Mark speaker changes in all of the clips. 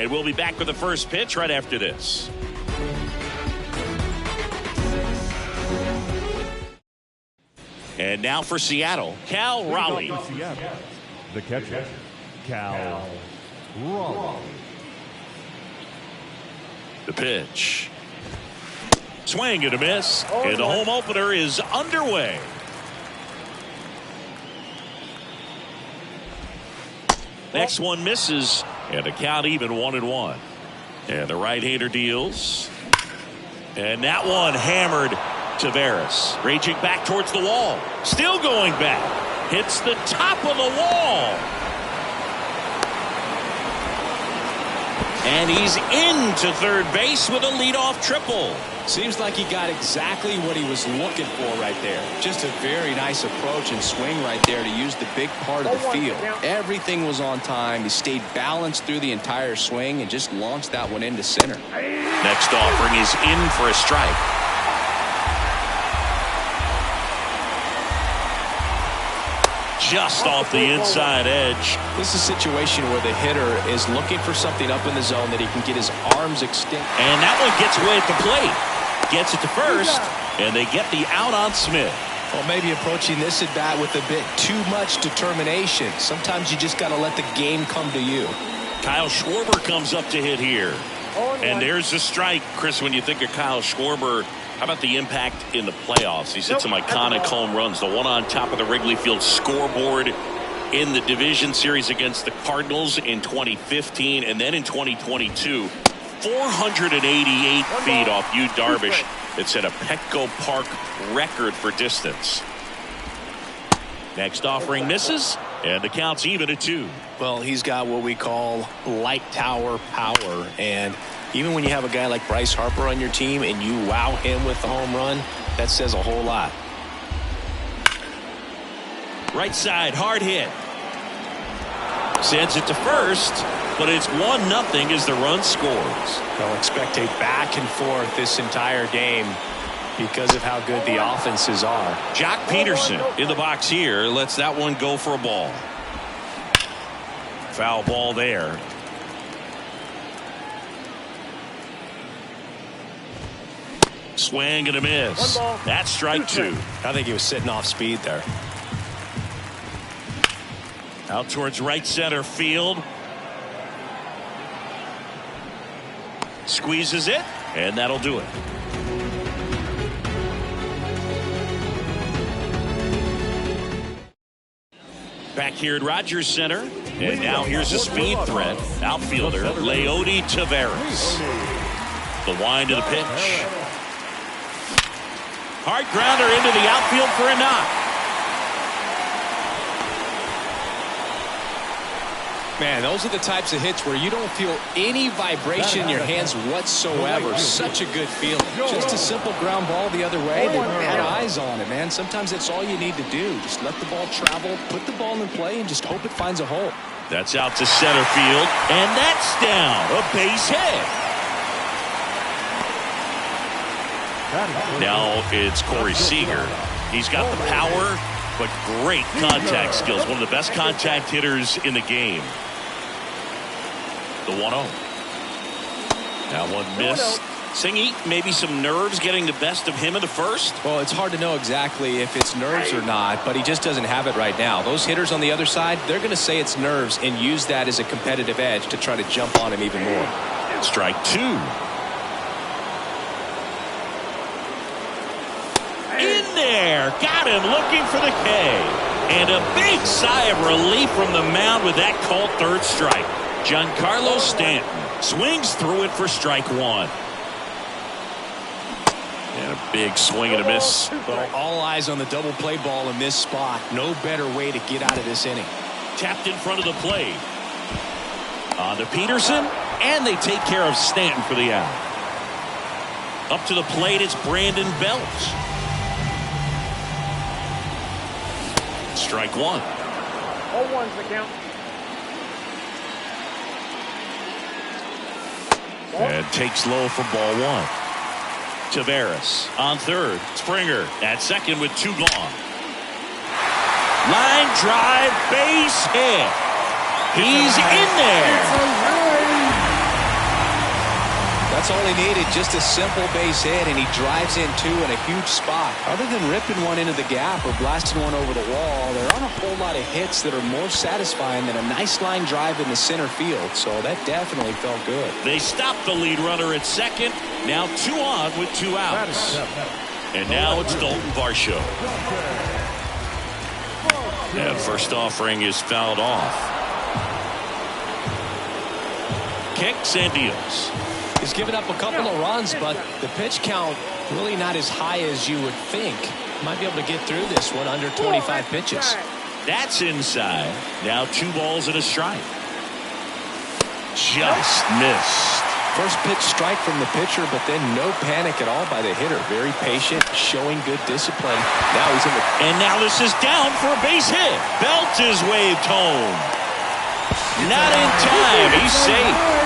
Speaker 1: And we'll be back with the first pitch right after this. And now for Seattle, Cal Raleigh.
Speaker 2: The catcher, Cal Raleigh.
Speaker 1: The pitch. Swing and a miss. And the home opener is underway. Next one misses. And the count even 1-1. And the right-hander deals. And that one hammered. Taveras raging back towards the wall. Still going back. Hits the top of the wall. And he's into third base with a leadoff triple.
Speaker 3: Seems like he got exactly what he was looking for right there. Just a very nice approach and swing right there to use the big part of the field. Everything was on time. He stayed balanced through the entire swing and just launched that one into center.
Speaker 1: Next offering is in for a strike. Just off the inside edge.
Speaker 3: This is a situation where the hitter is looking for something up in the zone that he can get his arms extended.
Speaker 1: And that one gets away at the plate. Gets it to first, and they get the out on Smith.
Speaker 3: Well, maybe approaching this at bat with a bit too much determination. Sometimes you just got to let the game come to you.
Speaker 1: Kyle Schwarber comes up to hit here. And there's the strike. Chris, when you think of Kyle Schwarber, how about the impact in the playoffs? He's hit some iconic home runs. The one on top of the Wrigley Field scoreboard in the division series against the Cardinals in 2015. And then in 2022, 488 feet off Yu Darvish. It set a Petco Park record for distance. Next offering misses, and the count's even at 2.
Speaker 3: Well, he's got what we call light tower power, and even when you have a guy like Bryce Harper on your team and you wow him with the home run, that says a whole lot.
Speaker 1: Right side, hard hit. Sends it to first, but it's 1-0 as the run scores.
Speaker 3: They'll expect a back and forth this entire game because of how good the offenses are.
Speaker 1: Jock Peterson in the box here lets that one go for a ball. Foul ball there. Swing and a miss. That's strike 2.
Speaker 3: I think he was sitting off speed there.
Speaker 1: Out towards right center field. Squeezes it, and that'll do it. Back here at Rogers Center, and now here's a speed threat. Outfielder Leody Taveras. The wind of the pitch. Hard grounder into the outfield for a knock.
Speaker 3: Man, those are the types of hits where you don't feel any vibration in your hands whatsoever. Such a good feeling. Just a simple ground ball the other way. They had eyes on it, man. Sometimes that's all you need to do. Just let the ball travel, put the ball in play, and just hope it finds a hole.
Speaker 1: That's out to center field, and that's down. A base hit. Now it's Corey Seager. He's got the power, but great contact skills. One of the best contact hitters in the game. The 1-0. That one missed. Singy, maybe some nerves getting the best of him in the first?
Speaker 3: Well, it's hard to know exactly if it's nerves or not, but he just doesn't have it right now. Those hitters on the other side, they're going to say it's nerves and use that as a competitive edge to try to jump on him even more.
Speaker 1: Strike 2. In there. Got him looking for the K. And a big sigh of relief from the mound with that called third strike. Giancarlo Stanton swings through it for strike 1. And a big swing and a miss.
Speaker 3: Well, all eyes on the double play ball in this spot. No better way to get out of this inning.
Speaker 1: Tapped in front of the plate. On to Peterson, and they take care of Stanton for the out. Up to the plate, it's Brandon Belt. Strike 1.
Speaker 4: 0-1's the count.
Speaker 1: And takes low for ball 1. Taveras on third. Springer at second with 2 gone. Line drive, base hit. He's in there.
Speaker 3: That's all he needed, just a simple base hit, and he drives in two in a huge spot. Other than ripping one into the gap or blasting one over the wall, there aren't a whole lot of hits that are more satisfying than a nice line drive in the center field, so that definitely felt good.
Speaker 1: They stopped the lead runner at second. Now 2 on with 2 outs. And now it's Dalton Varsho. And first offering is fouled off. Kicks and deals.
Speaker 3: He's given up a couple of runs, but the pitch count really not as high as you would think. Might be able to get through this one under 25 pitches.
Speaker 1: That's inside. Now 2 balls and a strike. Just missed.
Speaker 3: First pitch strike from the pitcher, but then no panic at all by the hitter. Very patient, showing good discipline. Now he's in the...
Speaker 1: And now this is down for a base hit. Belt is waved home. Not in time. He's safe.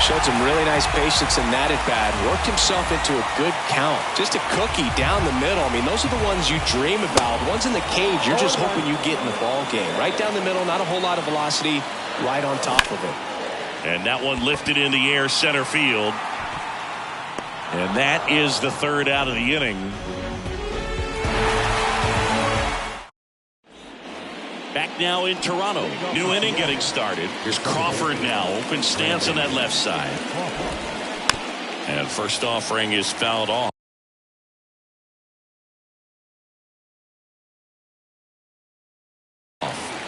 Speaker 3: Showed some really nice patience in that at bat. Worked himself into a good count. Just a cookie down the middle. I mean, those are the ones you dream about. Ones in the cage, you're just hoping you get in the ball game. Right down the middle, not a whole lot of velocity. Right on top of it.
Speaker 1: And that one lifted in the air center field. And that is the 3rd out of the inning. Back now in Toronto. New inning getting started. Here's Crawford now. Open stance on that left side. And first offering is fouled off.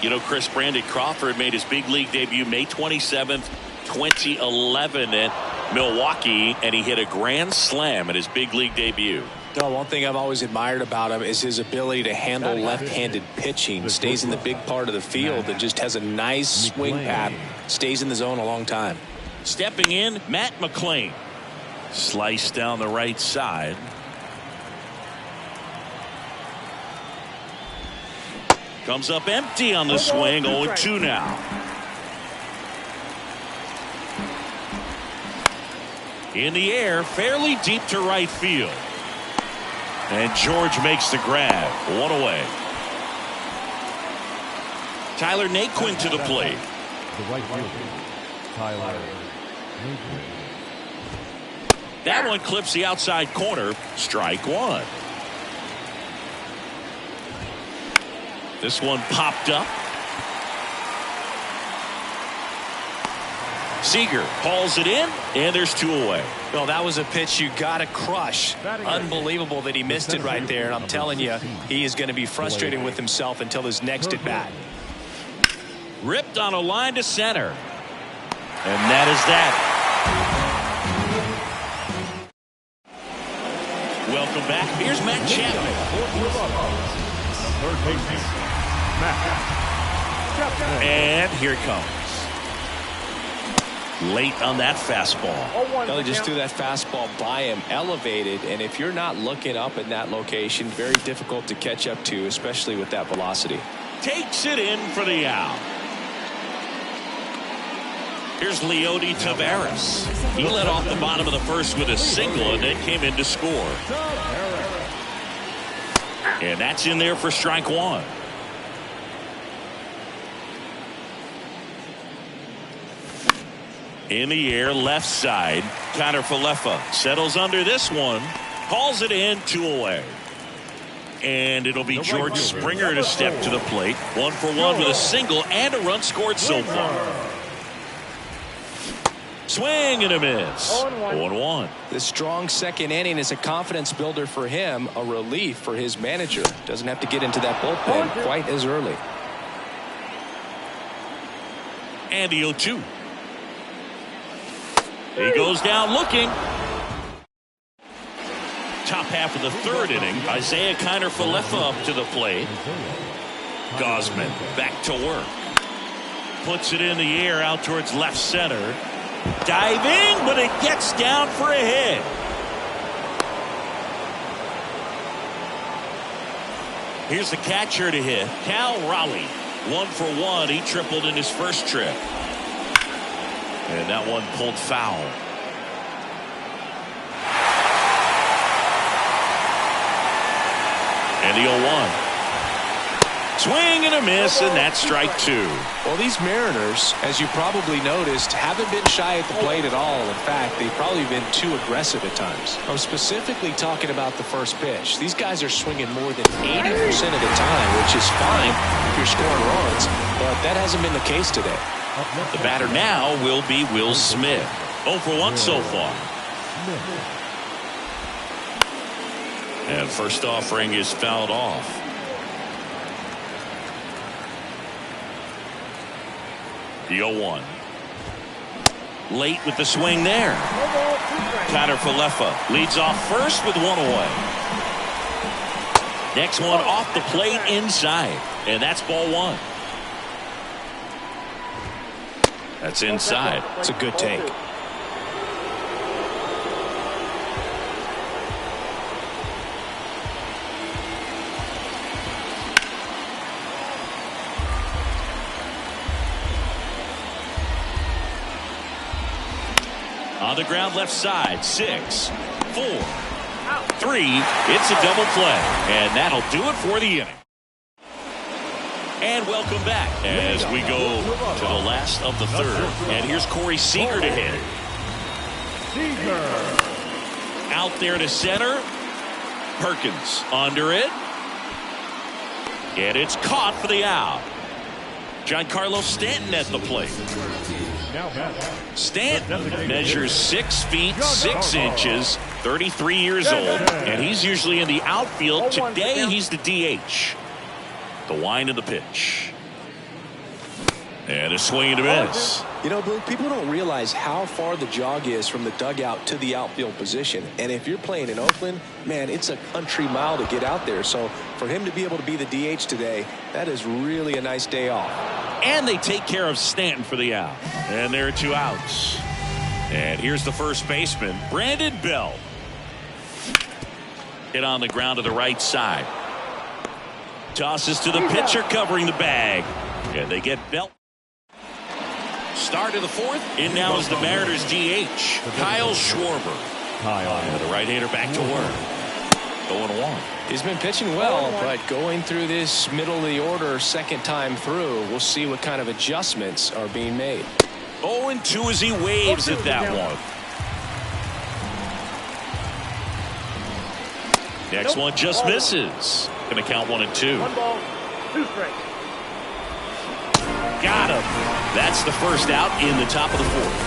Speaker 1: You know, Chris, Brandon Crawford made his big league debut May 27th, 2011 at Milwaukee, and he hit a grand slam at his big league debut.
Speaker 3: No, one thing I've always admired about him is his ability to handle left-handed pitching. Stays in the big part of the field and just has a nice swing path. Stays in the zone a long time.
Speaker 1: Stepping in, Matt McClain. Slice down the right side. Comes up empty on the swing. 0-2 now. In the air, fairly deep to right field. And George makes the grab. 1 away. Tyler Naquin to the plate.
Speaker 2: The right fielder, Tyler Naquin.
Speaker 1: That one clips the outside corner. Strike 1. This one popped up. Seager hauls it in, and there's 2 away.
Speaker 3: Well, that was a pitch you got to crush. Unbelievable that he missed it right there. And I'm telling you, he is going to be frustrated with himself until his next at bat.
Speaker 1: Ripped on a line to center. And that is that. Welcome back. Here's Matt Chapman.
Speaker 2: Third baseman, Matt.
Speaker 1: And here it comes. Late on that fastball.
Speaker 3: Well, he just threw that fastball by him, elevated, and if you're not looking up in that location, very difficult to catch up to, especially with that velocity.
Speaker 1: Takes it in for the out. Here's Leody Taveras. He led off the bottom of the first with a single and then came in to score. And that's in there for strike 1. In the air, left side. Connor Falefa settles under this one. Hauls it in, 2 away. And it'll be George Springer to step to the plate. 1 for 1 with a single and a run scored so far. Swing and a miss. 0-1.
Speaker 3: The strong second inning is a confidence builder for him, a relief for his manager. Doesn't have to get into that bullpen quite as early.
Speaker 1: And the 0-2. He goes down looking. Top half of the 3rd inning. Isaiah Kiner Falefa up to the plate. Gosman back to work. Puts it in the air out towards left center. Diving, but it gets down for a hit. Here's the catcher to hit. Cal Raleigh. 1 for 1. He tripled in his first trip. And that one pulled foul. And the 0-1. Swing and a miss, and that's strike 2.
Speaker 3: Well, these Mariners, as you probably noticed, haven't been shy at the plate at all. In fact, they've probably been too aggressive at times. I'm specifically talking about the first pitch. These guys are swinging more than 80% of the time, which is fine if you're scoring runs, but that hasn't been the case today.
Speaker 1: The batter now will be Will Smith. 0 for 1 so far. And first offering is fouled off. The 0-1. Late with the swing there. Tyler Falefa leads off first with 1 away. Next one off the plate inside. And that's ball 1. That's inside.
Speaker 3: It's a good take.
Speaker 1: On the ground left side, 6, 4, 3. It's a double play, and that'll do it for the inning. And welcome back as we go to the last of the third. And here's Corey Seager to hit. Out there to center. Perkins under it. And it's caught for the out. Giancarlo Stanton at the plate. Stanton measures 6 feet 6 inches, 33 years old, and he's usually in the outfield. Today he's the DH. The wind of the pitch. And a swing and a miss.
Speaker 3: You know, Blue, people don't realize how far the jog is from the dugout to the outfield position. And if you're playing in Oakland, man, it's a country mile to get out there. So for him to be able to be the DH today, that is really a nice day off.
Speaker 1: And they take care of Stanton for the out. And there are 2 outs. And here's the first baseman, Brandon Belt. Hit on the ground to the right side. Tosses to the pitcher covering the bag. And they get Belt. Start of the 4th. In now is the Mariners DH, Kyle Schwarber. And the right-hander back to work. 0-1.
Speaker 3: He's been pitching well, but going through this middle of the order second time through, we'll see what kind of adjustments are being made.
Speaker 1: 0-2 as he waves at that one. Next one just misses. Going to count 1-2.
Speaker 4: 1 ball, 2 strikes.
Speaker 1: Got him. That's the first out in the top of the 4th.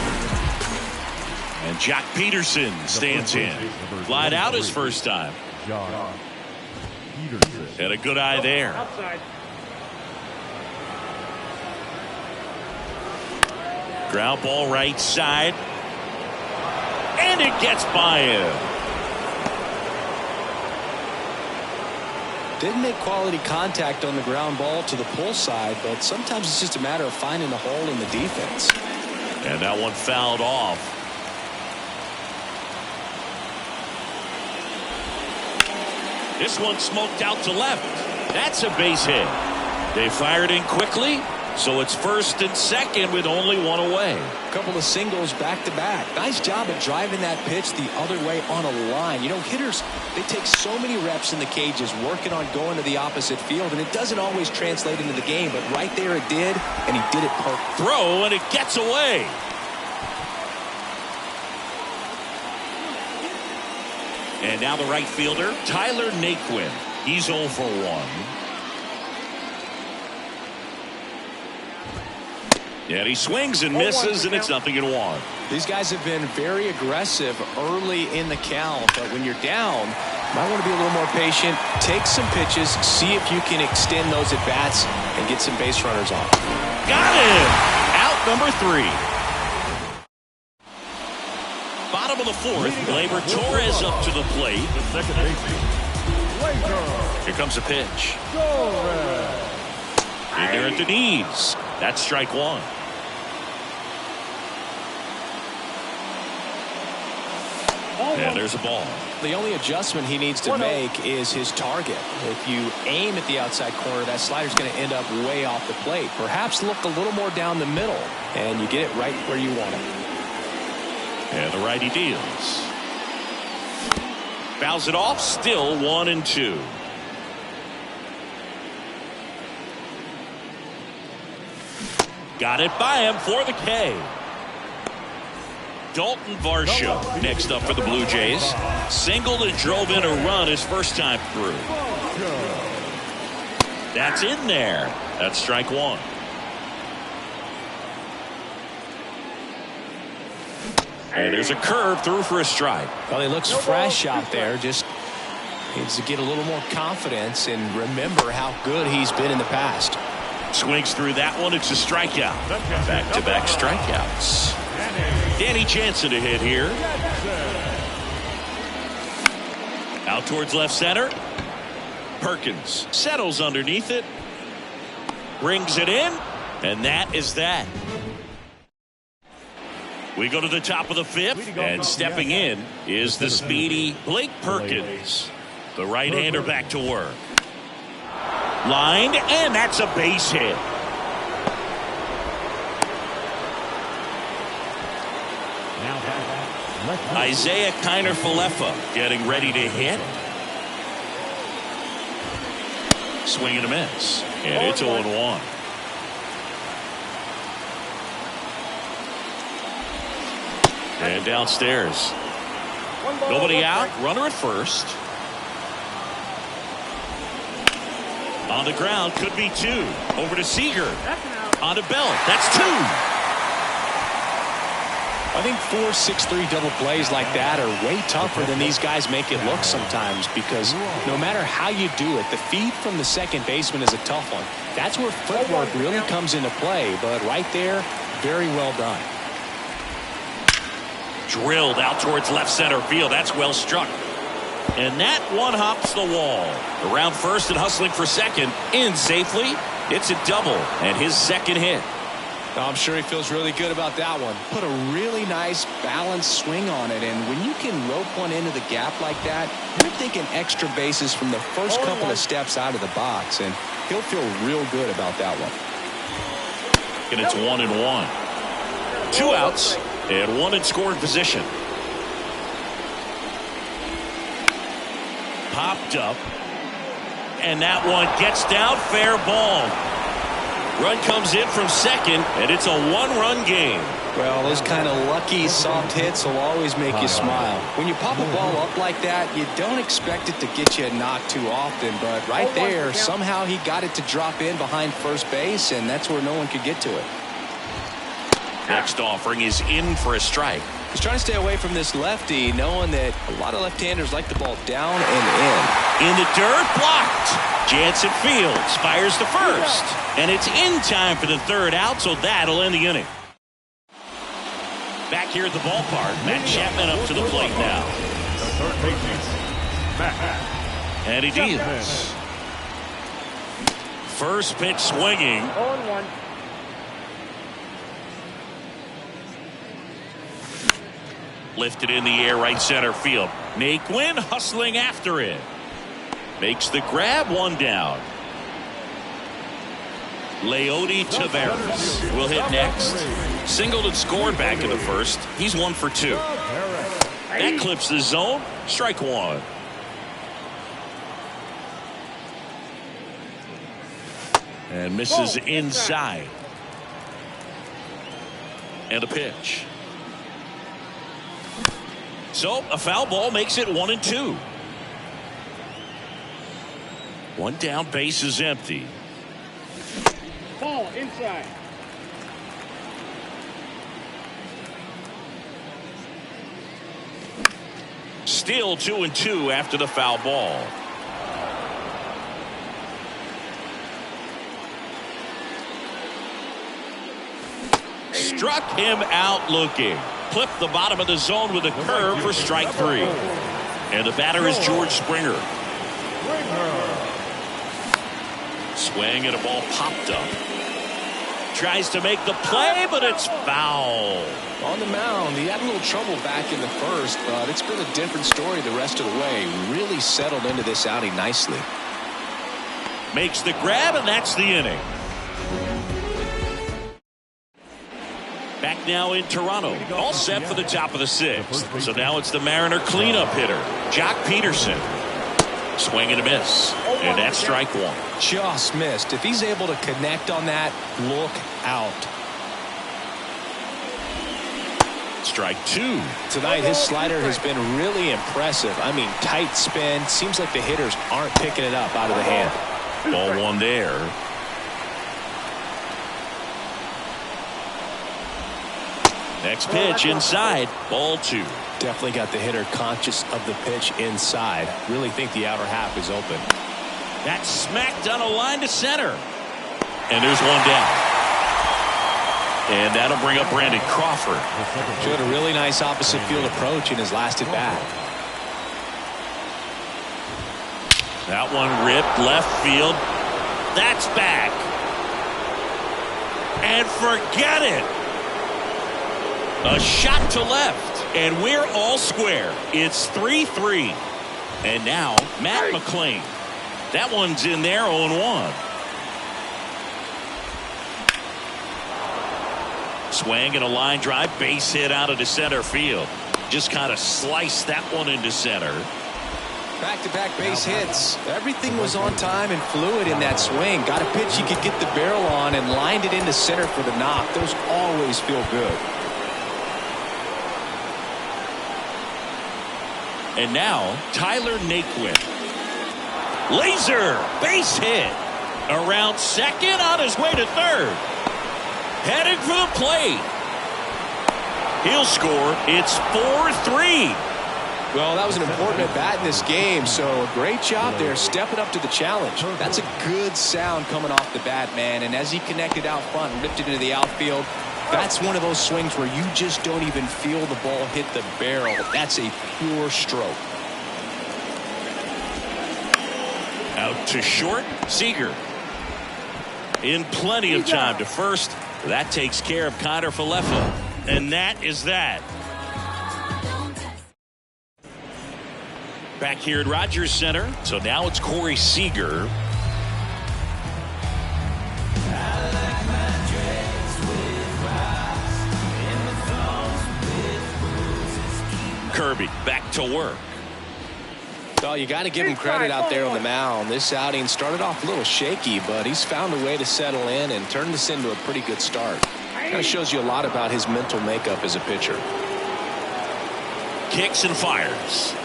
Speaker 1: And Jack Peterson stands in. Flied out his first time. Had a good eye there.
Speaker 4: Outside.
Speaker 1: Ground ball right side. And it gets by him.
Speaker 3: Didn't make quality contact on the ground ball to the pull side, but sometimes it's just a matter of finding a hole in the defense.
Speaker 1: And that one fouled off. This one smoked out to left. That's a base hit. They fired in quickly, so it's first and second with only 1 away.
Speaker 3: A couple of singles back to back. Nice job of driving that pitch the other way on a line. You know, hitters, they take so many reps in the cages working on going to the opposite field, and it doesn't always translate into the game, but right there it did, and he did it perfect.
Speaker 1: Throw, and it gets away. And now the right fielder, Tyler Naquin. He's 0 for 1. And he swings and misses, and it's 0-1.
Speaker 3: These guys have been very aggressive early in the count, but when you're down, you might want to be a little more patient, take some pitches, see if you can extend those at-bats and get some base runners off.
Speaker 1: Got him! Out number 3. Bottom of the 4th, Gleyber Torres up to the plate.
Speaker 2: The second baseman,
Speaker 1: Here comes a pitch. In there at the knees. That's strike 1. And there's a ball.
Speaker 3: The only adjustment he needs to make is his target. If you aim at the outside corner, that slider's going to end up way off the plate. Perhaps look a little more down the middle, and you get it right where you want it.
Speaker 1: And the righty deals. Fouls it off, still 1-2. Got it by him for the K. Dalton Varsho next up for the Blue Jays. Singled and drove in a run his first time through. That's in there. That's strike one. And there's a curve through for a strike.
Speaker 3: Well, he looks fresh out there. Just needs to get a little more confidence and remember how good he's been in the past.
Speaker 1: Swings through that one. It's a strikeout. Back-to-back strikeouts. Danny Jansen to hit here. Out towards left center. Perkins settles underneath it. Brings it in. And that is that. We go to the top of the fifth, and stepping in is the speedy Blake Perkins. The right-hander back to work. Lined, and that's a base hit. Isaiah Kiner-Falefa getting ready to hit. Swing and a miss, and it's 0-1. And downstairs. Nobody out. Runner at first. On the ground. Could be two. Over to Seager. On to Bell. That's two.
Speaker 3: I think 4-6-3 double plays like that are way tougher than these guys make it look sometimes, because no matter how you do it, the feed from the second baseman is a tough one. That's where footwork really comes into play. But right there, very well done.
Speaker 1: Drilled out towards left center field. That's well struck. And that one hops the wall. Around first and hustling for second. In safely. It's a double. And his second hit.
Speaker 3: I'm sure he feels really good about that one. Put a really nice balanced swing on it. And when you can rope one into the gap like that, you're thinking extra bases from the first couple of steps out of the box. And he'll feel real good about that one.
Speaker 1: And it's 1-1. 2 outs. And one in scoring position. Popped up. And that one gets down. Fair ball. Run comes in from second. And it's a 1-run game.
Speaker 3: Well, those kind of lucky soft hits will always make you smile. When you pop a ball up like that, you don't expect it to get you a knock too often. But right there, somehow he got it to drop in behind first base. And that's where no one could get to it.
Speaker 1: Next offering is in for a strike.
Speaker 3: He's trying to stay away from this lefty, knowing that a lot of left-handers like the ball down and in.
Speaker 1: In the dirt, blocked. Jansen fields, fires to first. And it's in time for the third out, so that'll end the inning. Back here at the ballpark, Matt Chapman up to the plate now. And he deals. First pitch swinging.
Speaker 4: 0-1.
Speaker 1: Lifted in the air, right center field. Naquin hustling after it. Makes the grab, one down. Leody Taveras will hit next. Singled and scored back in the first. He's 1 for 2. That clips the zone. Strike one. And misses inside. And a pitch. So a foul ball makes it 1-2. One down, base is empty.
Speaker 4: Ball inside.
Speaker 1: Still 2-2 after the foul ball. Struck him out looking. Clipped the bottom of the zone with a curve for strike 3. And the batter is George Springer. Swing and a ball popped up. Tries to make the play, but it's foul.
Speaker 3: On the mound, he had a little trouble back in the first, but it's been a different story the rest of the way. Really settled into this outing nicely.
Speaker 1: Makes the grab, and that's the inning. Back now in Toronto, all set for the top of the 6th. So now it's the Mariner cleanup hitter, Jock Peterson. Swing and a miss, and that's strike 1.
Speaker 3: Just missed. If he's able to connect on that, look out.
Speaker 1: Strike two.
Speaker 3: Tonight, his slider has been really impressive. I mean, tight spin. Seems like the hitters aren't picking it up out of the hand.
Speaker 1: Ball one there. Next pitch inside. Ball two.
Speaker 3: Definitely got the hitter conscious of the pitch inside. Really think the outer half is open.
Speaker 1: That's smacked on a line to center. And there's one down. And that'll bring up Brandon Crawford.
Speaker 3: Showed a really nice opposite field approach in his last at bat.
Speaker 1: That one ripped left field. That's back. And forget it. A shot to left. And we're all square. It's 3-3. And now Matt McClain. That one's in there 0-1. Swing and a line drive, base hit out into center field. Just kind of sliced that one into center.
Speaker 3: Back-to-back base hits. Everything was on time and fluid in that swing. Got a pitch he could get the barrel on and lined it into center for the knock. Those always feel good.
Speaker 1: And now Tyler Naquin. Laser base hit around second, on his way to third. Heading for the plate. He'll score. It's 4-3.
Speaker 3: Well, that was an important at bat in this game, so a great job there stepping up to the challenge. That's a good sound coming off the bat, man, and as he connected out front and ripped it into the outfield, that's one of those swings where you just don't even feel the ball hit the barrel. That's a pure stroke.
Speaker 1: Out to short, Seager. In plenty of time to first. That takes care of Connor Falefa. And that is that. Back here at Rogers Center. So now it's Corey Seager. Kirby back to work.
Speaker 3: Well, you got to give him credit out there on the mound. This outing started off a little shaky, but he's found a way to settle in and turn this into a pretty good start. Kind of shows you a lot about his mental makeup as a pitcher.
Speaker 1: Kicks and fires.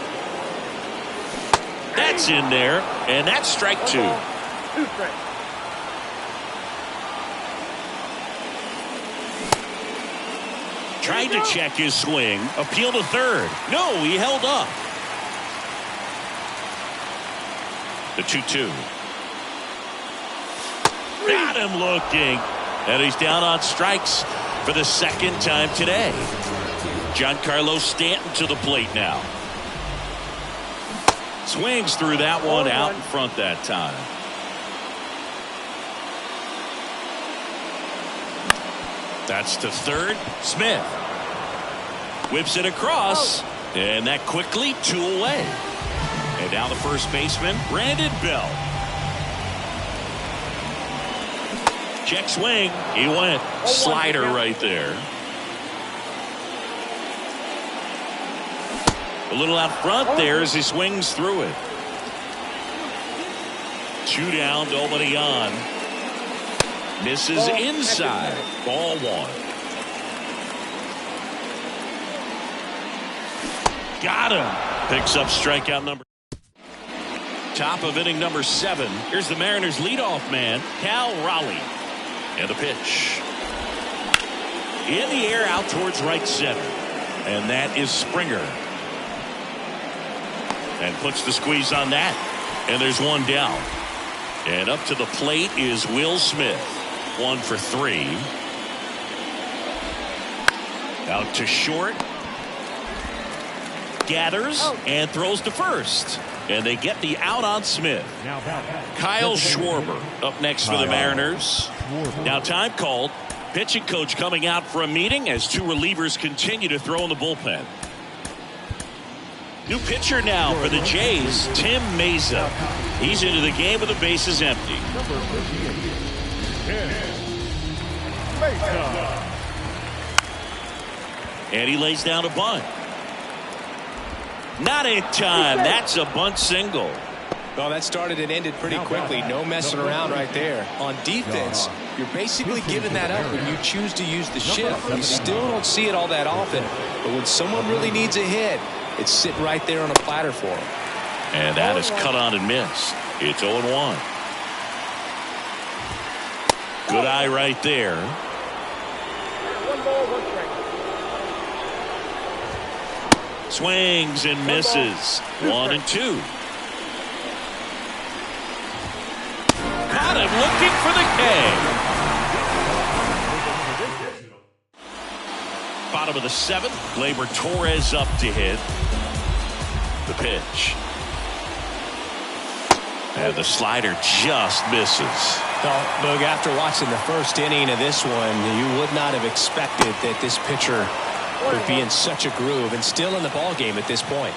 Speaker 1: That's in there, and that's strike two. Tried to check his swing. Appeal to third. No, he held up. The 2-2. Got him looking. And he's down on strikes for the second time today. Giancarlo Stanton to the plate now. Swings through that one out in front that time. That's to third. Smith whips it across, and that quickly 2 away. And now the first baseman, Brandon Bell. Check swing. He went. Slider right there. A little out front there as he swings through it. 2 down, nobody on. Misses inside. Ball one. Got him. Picks up strikeout number. Top of inning number 7. Here's the Mariners leadoff man, Cal Raleigh. And the pitch. In the air out towards right center. And that is Springer. And puts the squeeze on that. And there's one down. And up to the plate is Will Smith. 1 for 3. Out to short. Gathers and throws to first. And they get the out on Smith. Kyle Schwarber up next for the Mariners. Now time called. Pitching coach coming out for a meeting as 2 relievers continue to throw in the bullpen. New pitcher now for the Jays, Tim Meza. He's into the game with the bases empty. And he lays down a bunt. Not in time. That's a bunt single.
Speaker 3: Well, that started and ended pretty quickly. No messing around right there. On defense, You're basically giving that up when you choose to use the shift. You still don't see it all that often, but when someone really needs a hit, it's sitting right there on a platter for them.
Speaker 1: And that is cut on and missed. It's 0-1. Good eye right there.
Speaker 4: One ball, one strike.
Speaker 1: Swings and misses. 1-2. Caught him looking for the K. Bottom of the 7th. Gleyber Torres up to hit. The pitch. And the slider just misses.
Speaker 3: Well, Boog, after watching the first inning of this one, you would not have expected that this pitcher would be in such a groove and still in the ball game at this point.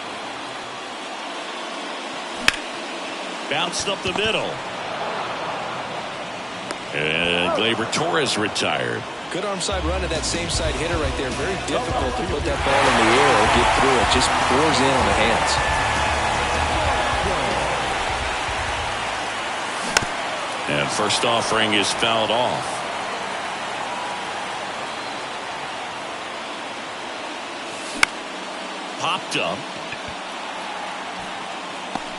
Speaker 1: Bounced up the middle. And Gleyber Torres retired.
Speaker 3: Good arm side run to that same side hitter right there. Very difficult to put that ball in the air or get through it. Just pours in on the hands.
Speaker 1: And first offering is fouled off. Popped up.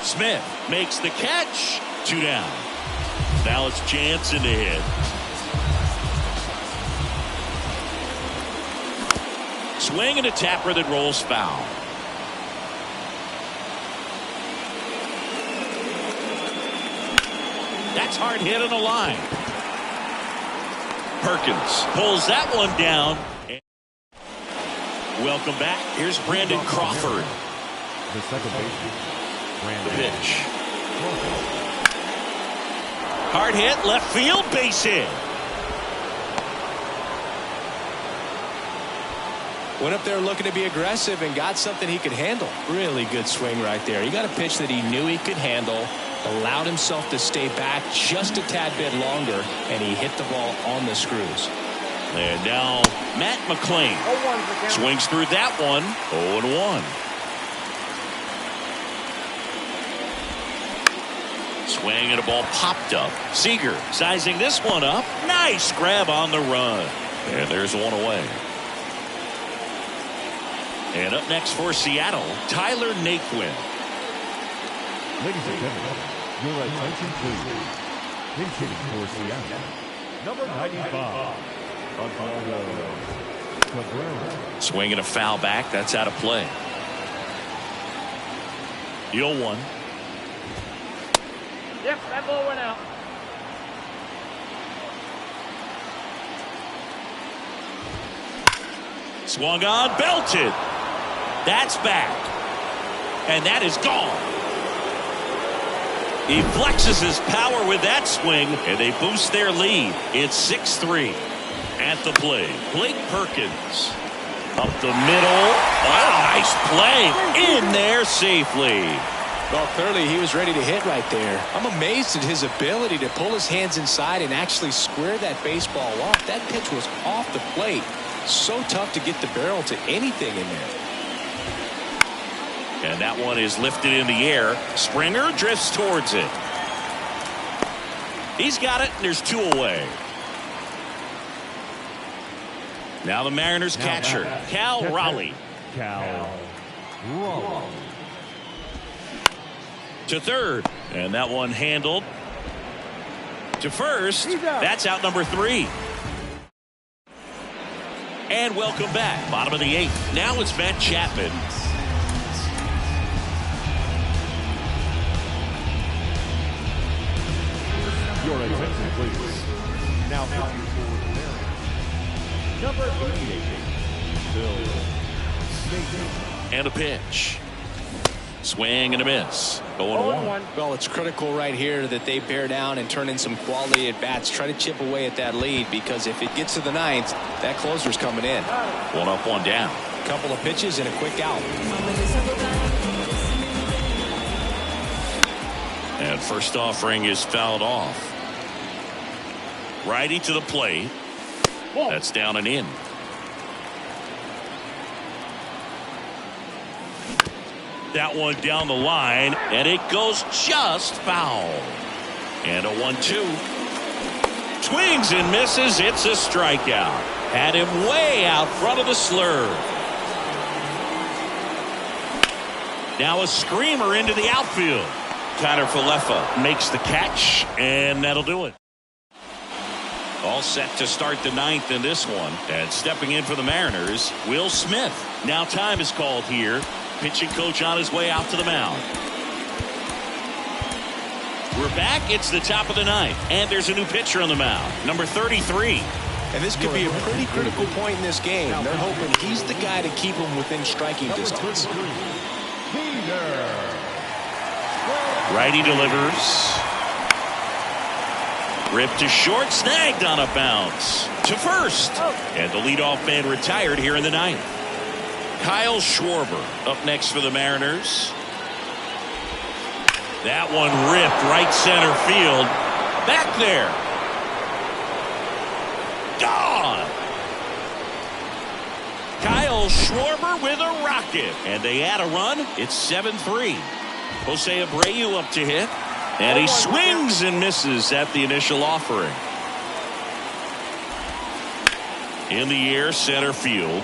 Speaker 1: Smith makes the catch. 2 down. Now it's Jansen to hit. Swing and a tapper that rolls foul. That's hard hit on the line. Perkins pulls that one down. Welcome back. Here's Brandon Crawford.
Speaker 2: The second baseman,
Speaker 1: The
Speaker 2: Brandon
Speaker 1: pitch. Hard hit, left field, base hit.
Speaker 3: Went up there looking to be aggressive and got something he could handle. Really good swing right there. He got a pitch that he knew he could handle, allowed himself to stay back just a tad bit longer, and he hit the ball on the screws.
Speaker 1: And now Matt McClain
Speaker 4: 0-1 for count.
Speaker 1: swings through that one. 0-1. Swing and a ball popped up. Seager sizing this one up. Nice grab on the run. And there's one away. And up next for Seattle, Tyler Naquin.
Speaker 2: Ladies and gentlemen, your attention please. Pitching for Seattle, number 95, Osvaldo Cabrera.
Speaker 1: Swing and a foul back. That's out of play. The 0-1.
Speaker 4: Yep, that ball went out.
Speaker 1: Swung on, belted. That's back. And that is gone. He flexes his power with that swing, and they boost their lead. It's 6-3. At the plate, Blake Perkins. Up the middle. Wow, nice play. In there safely.
Speaker 3: Well, clearly he was ready to hit right there. I'm amazed at his ability to pull his hands inside and actually square that baseball off. That pitch was off the plate. So tough to get the barrel to anything in there.
Speaker 1: And that one is lifted in the air. Springer drifts towards it. He's got it, and there's 2 away. Now the Mariners catcher, Cal Raleigh.
Speaker 2: Cal Raleigh.
Speaker 1: To third, and that one handled. To first, that's out number 3. And welcome back, bottom of the 8th. Now it's Matt Chapman.
Speaker 2: Your attention please. Now pitching for the Mariners, number 88, Bill Satan.
Speaker 1: And a pitch. Swing and a miss. 0-1.
Speaker 3: Well, it's critical right here that they bear down and turn in some quality at bats. Try to chip away at that lead, because if it gets to the 9th, that closer's coming in.
Speaker 1: 1 up, 1 down.
Speaker 3: Couple of pitches and a quick out.
Speaker 1: And first offering is fouled off. Righty to the plate. That's down and in. That one down the line, and it goes just foul. And a 1-2. Swings and misses. It's a strikeout. Had him way out front of the slurve. Now a screamer into the outfield. Connor Falefa makes the catch, and that'll do it. All set to start the ninth in this one. And stepping in for the Mariners, Will Smith. Now time is called here. Pitching coach on his way out to the mound. We're back. It's the top of the ninth. And there's a new pitcher on the mound. Number 33.
Speaker 3: And this could be a pretty critical point in this game. They're hoping he's the guy to keep them within striking distance.
Speaker 1: Righty delivers. Ripped to short, snagged on a bounce. To first. And the leadoff man retired here in the ninth. Kyle Schwarber up next for the Mariners. That one ripped right center field. Back there. Gone. Kyle Schwarber with a rocket. And they add a run. It's 7-3. Jose Abreu up to hit. And he swings and misses at the initial offering. In the air, center field.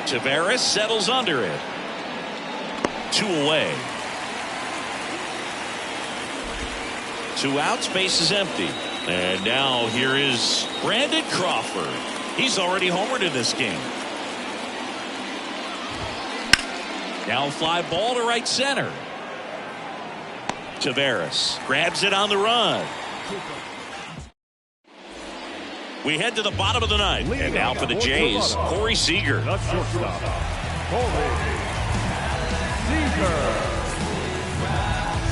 Speaker 1: Tavares settles under it. 2 away. 2 outs, base is empty. And now here is Brandon Crawford. He's already homered in this game. Now fly ball to right center. Tavares grabs it on the run. We head to the bottom of the ninth. And now for the Jays, Corey Seager.
Speaker 2: The shortstop, Corey Seager.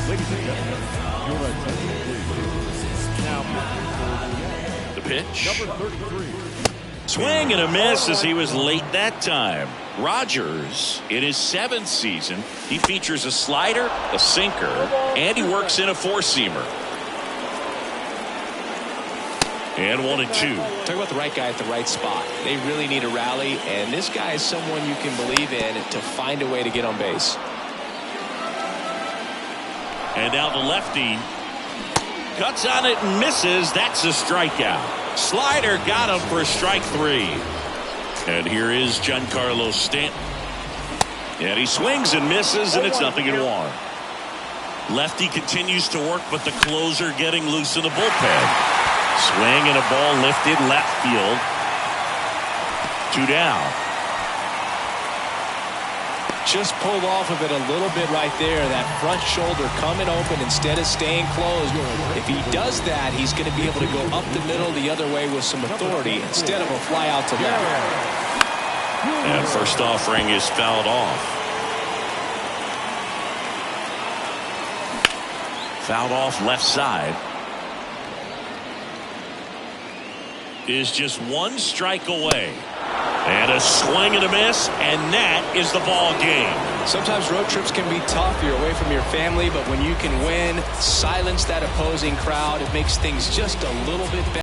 Speaker 2: Ladies and gentlemen, your attention please. Now
Speaker 1: The pitch.
Speaker 2: number 33.
Speaker 1: Swing and a miss as he was late that time. Rogers, in his 7th season, he features a slider, a sinker, and he works in a 4-seamer. And 1-2.
Speaker 3: Talk about the right guy at the right spot. They really need a rally, and this guy is someone you can believe in to find a way to get on base.
Speaker 1: And now the lefty cuts on it and misses. That's a strikeout. Slider got him for strike 3. And here is Giancarlo Stanton. And he swings and misses, and it's 0-1. Lefty continues to work, but the closer getting loose in the bullpen. Swing and a ball lifted left field. 2 down.
Speaker 3: Just pulled off of it a little bit right there. That front shoulder coming open instead of staying closed. If he does that, he's going to be able to go up the middle the other way with some authority instead of a fly out to left.
Speaker 1: And first offering is fouled off. Fouled off left side. Is just 1 strike away. And a swing and a miss, and that is the ball game.
Speaker 3: Sometimes road trips can be tough. You're away from your family, but when you can win, silence that opposing crowd, it makes things just a little bit better.